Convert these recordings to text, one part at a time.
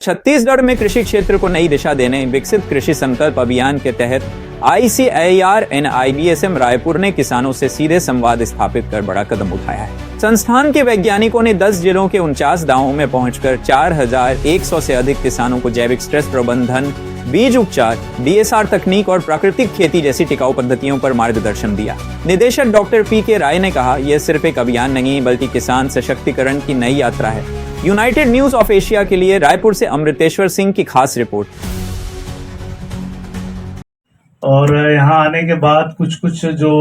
छत्तीसगढ़ में कृषि क्षेत्र को नई दिशा देने विकसित कृषि संकल्प अभियान के तहत ICAR NIBSM रायपुर ने किसानों से सीधे संवाद स्थापित कर बड़ा कदम उठाया है। संस्थान के वैज्ञानिकों ने 10 जिलों के 49 गांवों में पहुंचकर 4100 से अधिक किसानों को जैविक स्ट्रेस प्रबंधन, बीज उपचार, DSR तकनीक और प्राकृतिक खेती जैसी टिकाऊ पद्धतियों पर मार्गदर्शन दिया। निदेशक डॉक्टर PK राय ने कहा, यह सिर्फ एक अभियान नहीं बल्कि किसान सशक्तिकरण की नई यात्रा है। यूनाइटेड न्यूज ऑफ एशिया के लिए रायपुर से अमृतेश्वर सिंह की खास रिपोर्ट। और यहाँ आने के बाद कुछ जो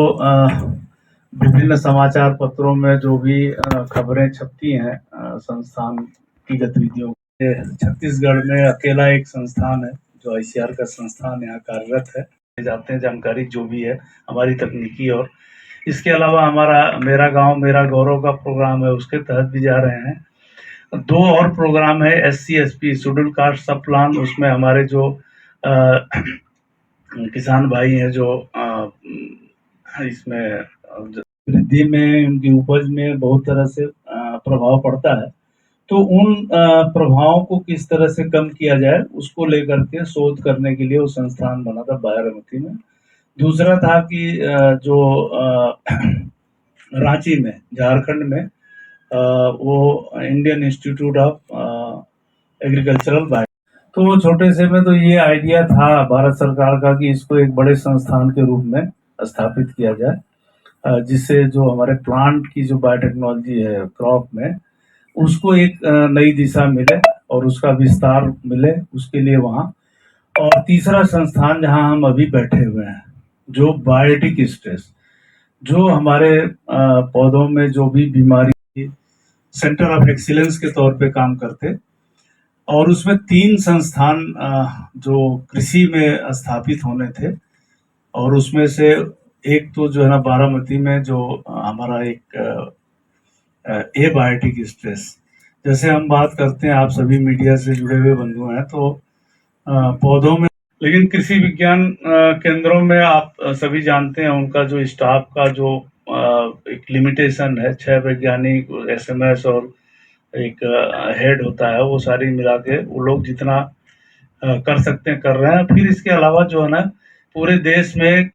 विभिन्न समाचार पत्रों में जो भी खबरें छपती हैं संस्थान की गतिविधियों के, छत्तीसगढ़ में अकेला एक संस्थान है जो ICAR का संस्थान यहाँ कार्यरत है। जाते हैं जानकारी जो भी है हमारी तकनीकी, और इसके अलावा हमारा मेरा गांव मेरा गौरव का प्रोग्राम है, उसके तहत भी जा रहे हैं। 2 और प्रोग्राम है SC/ST शेड्यूल कास्ट सब प्लान, उसमें हमारे जो किसान भाई हैं जो इसमें वृद्धि में उनकी उपज में बहुत तरह से प्रभाव पड़ता है, तो उन प्रभावों को किस तरह से कम किया जाए उसको लेकर के शोध करने के लिए वो संस्थान बना था बारामती में। दूसरा था कि जो रांची में झारखंड में वो Indian institute of agricultural bio, तो छोटे से में तो ये आइडिया था भारत सरकार का कि इसको एक बड़े संस्थान के रूप में स्थापित किया जाए, जिससे जो हमारे प्लांट की जो बायोटेक्नोलॉजी है क्रॉप में उसको एक नई दिशा मिले और उसका विस्तार मिले, उसके लिए वहाँ। और तीसरा संस्थान जहाँ हम अभी बैठे हुए हैं जो बायोटिक स्ट्रेस, जो हमारे पौधों में जो भी बीमारी सेंटर ऑफ एक्सीलेंस के तौर पे काम करते, और उसमें 3 संस्थान जो कृषि में स्थापित होने थे, और उसमें से एक तो जो है ना बारामती में जो हमारा एक एबायोटिक स्ट्रेस, जैसे हम बात करते हैं, आप सभी मीडिया से जुड़े हुए बंधु हैं, तो पौधों में, लेकिन कृषि विज्ञान केंद्रों में आप सभी जानते हैं उनका जो स्टाफ का जो एक लिमिटेशन है, 6 वैज्ञानिक SMS और एक हेड होता है, वो सारी मिला के वो लोग जितना कर सकते हैं कर रहे हैं। फिर इसके अलावा जो है ना पूरे देश में